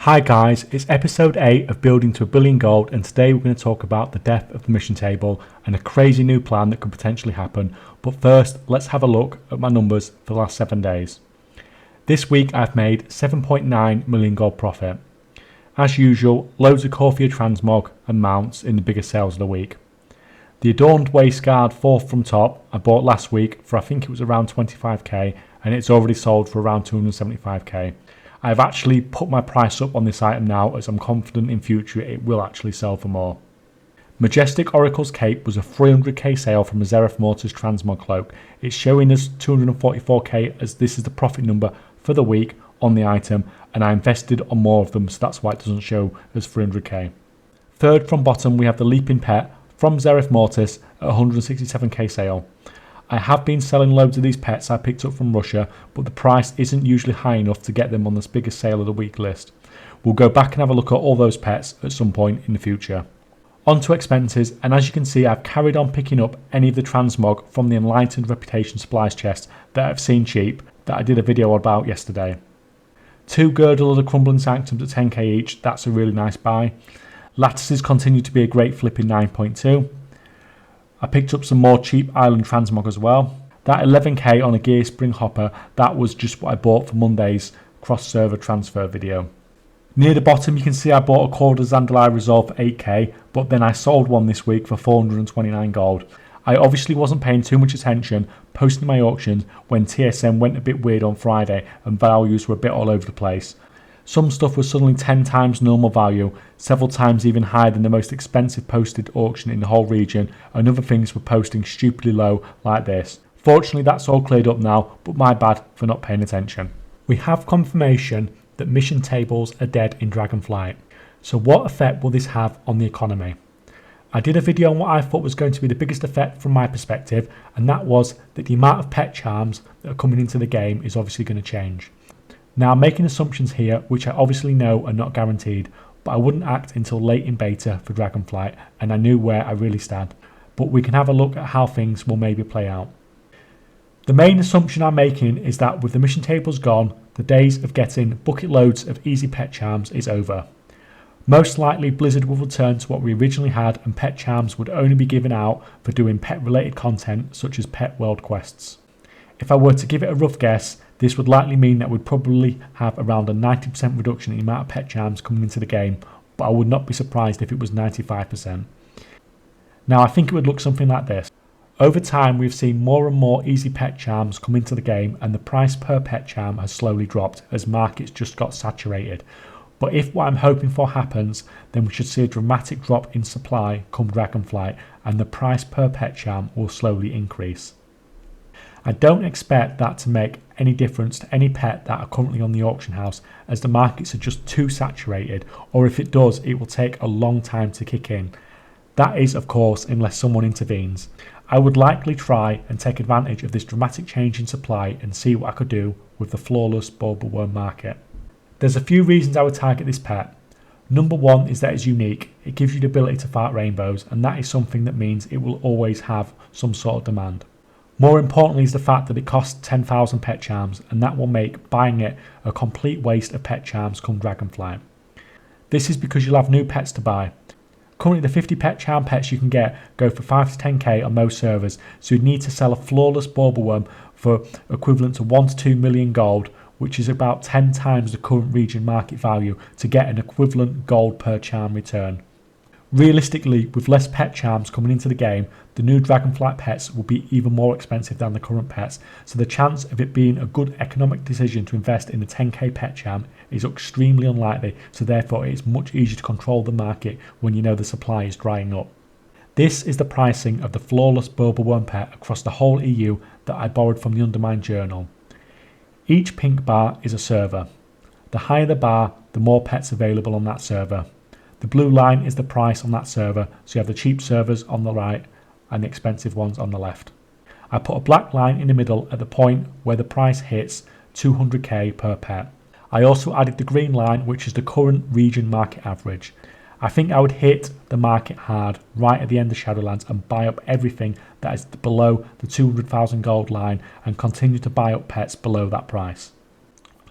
Hi guys, it's episode 8 of Building to a Billion Gold, and today we're going to talk about the death of the mission table and a crazy new plan that could potentially happen. But first, let's have a look at my numbers for the last 7 days. This week I've made 7.9 million gold profit. As usual, loads of Corphia transmog and mounts in the biggest sales of the week. The Adorned Waistguard 4th from top I bought last week for I think it was around 25k, and it's already sold for around 275k. I've actually put my price up on this item now, as I'm confident in future it will actually sell for more. Majestic Oracle's Cape was a 300k sale from a Zereth Mortis transmog cloak. It's showing us 244k, as this is the profit number for the week on the item, and I invested on more of them, so that's why it doesn't show as 300k. Third from bottom we have the Leaping Pet from Zereth Mortis at 167k sale. I have been selling loads of these pets I picked up from Russia, but the price isn't usually high enough to get them on this biggest sale of the week list. We'll go back and have a look at all those pets at some point in the future. On to expenses, and as you can see I've carried on picking up any of the transmog from the Enlightened Reputation supplies chest that I've seen cheap, that I did a video about yesterday. 2 Girdle of the Crumbling Sanctums at 10k each, that's a really nice buy. Lattices continue to be a great flip in 9.2. I picked up some more cheap island transmog as well. That 11k on a Gear Spring Hopper, that was just what I bought for Monday's cross-server transfer video. Near the bottom you can see I bought a Corda Zandalai Resolve for 8k, but then I sold one this week for 429 gold. I obviously wasn't paying too much attention posting my auctions when TSM went a bit weird on Friday and values were a bit all over the place. Some stuff was suddenly 10 times normal value, several times even higher than the most expensive posted auction in the whole region, and other things were posting stupidly low like this. Fortunately that's all cleared up now, but my bad for not paying attention. We have confirmation that mission tables are dead in Dragonflight. So what effect will this have on the economy? I did a video on what I thought was going to be the biggest effect from my perspective, and that was that the amount of pet charms that are coming into the game is obviously going to change. Now I'm making assumptions here which I obviously know are not guaranteed, but I wouldn't act until late in beta for Dragonflight and I knew where I really stand. But we can have a look at how things will maybe play out. The main assumption I'm making is that with the mission tables gone, the days of getting bucket loads of easy pet charms is over. Most likely Blizzard will return to what we originally had, and pet charms would only be given out for doing pet related content such as pet world quests. If I were to give it a rough guess, this would likely mean that we'd probably have around a 90% reduction in the amount of pet charms coming into the game, but I would not be surprised if it was 95%. Now I think it would look something like this. Over time we've seen more and more easy pet charms come into the game, and the price per pet charm has slowly dropped as markets just got saturated. But if what I'm hoping for happens, then we should see a dramatic drop in supply come Dragonflight, and the price per pet charm will slowly increase. I don't expect that to make any difference to any pet that are currently on the auction house, as the markets are just too saturated, or if it does it will take a long time to kick in. That is of course unless someone intervenes. I would likely try and take advantage of this dramatic change in supply and see what I could do with the flawless Bulbaworm market. There's a few reasons I would target this pet. Number 1 is that it's unique. It gives you the ability to fart rainbows, and that is something that means it will always have some sort of demand. More importantly is the fact that it costs 10,000 pet charms, and that will make buying it a complete waste of pet charms come Dragonflight. This is because you'll have new pets to buy. Currently the 50 pet charm pets you can get go for 5 to 10k on most servers, so you'd need to sell a flawless Bulbaworm for equivalent to 1 to 2 million gold, which is about 10 times the current region market value, to get an equivalent gold per charm return. Realistically, with less pet charms coming into the game, the new Dragonflight pets will be even more expensive than the current pets, so the chance of it being a good economic decision to invest in the 10k pet charm is extremely unlikely, so therefore it is much easier to control the market when you know the supply is drying up. This is the pricing of the flawless Bulbaworm pet across the whole EU that I borrowed from the Undermined Journal. Each pink bar is a server. The higher the bar, the more pets available on that server. The blue line is the price on that server, so you have the cheap servers on the right and the expensive ones on the left. I put a black line in the middle at the point where the price hits 200k per pet. I also added the green line, which is the current region market average. I think I would hit the market hard right at the end of Shadowlands and buy up everything that is below the 200,000 gold line and continue to buy up pets below that price.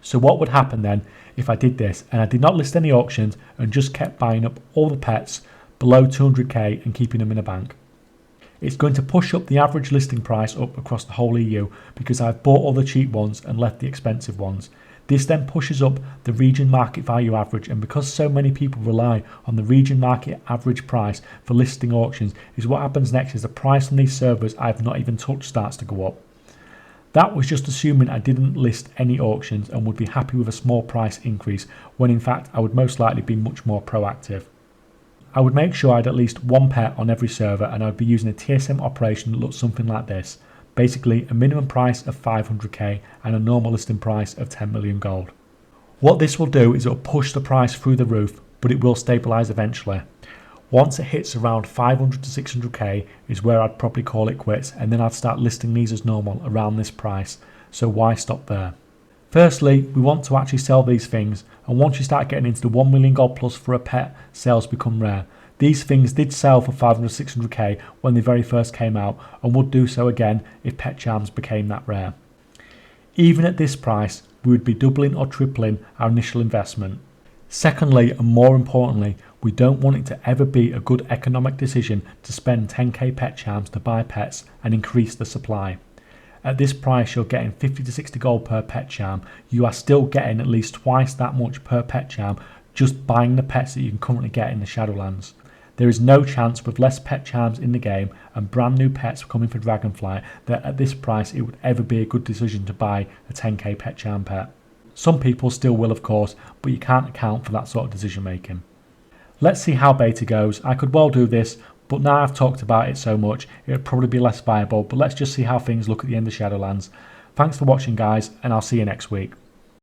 So what would happen then if I did this and I did not list any auctions and just kept buying up all the pets below 200k and keeping them in a bank? It's going to push up the average listing price up across the whole EU because I've bought all the cheap ones and left the expensive ones. This then pushes up the region market value average, and because so many people rely on the region market average price for listing auctions, is what happens next is the price on these servers I've not even touched starts to go up. That was just assuming I didn't list any auctions and would be happy with a small price increase, when in fact I would most likely be much more proactive. I would make sure I had at least one pet on every server, and I would be using a TSM operation that looks something like this. Basically a minimum price of 500k and a normal listing price of 10 million gold. What this will do is it will push the price through the roof, but it will stabilise eventually. Once it hits around 500 to 600k is where I'd probably call it quits, and then I'd start listing these as normal around this price. So why stop there? Firstly, we want to actually sell these things, and once you start getting into the 1 million gold plus for a pet, sales become rare. These things did sell for 500 to 600k when they very first came out, and would do so again if pet charms became that rare. Even at this price, we would be doubling or tripling our initial investment. Secondly, and more importantly, we don't want it to ever be a good economic decision to spend 10k pet charms to buy pets and increase the supply. At this price, you're getting 50 to 60 gold per pet charm. You are still getting at least twice that much per pet charm just buying the pets that you can currently get in the Shadowlands. There is no chance with less pet charms in the game and brand new pets coming for Dragonflight that at this price it would ever be a good decision to buy a 10k pet charm pet. Some people still will, of course, but you can't account for that sort of decision making. Let's see how beta goes. I could well do this, but now I've talked about it so much it would probably be less viable, but let's just see how things look at the end of Shadowlands. Thanks for watching guys, and I'll see you next week.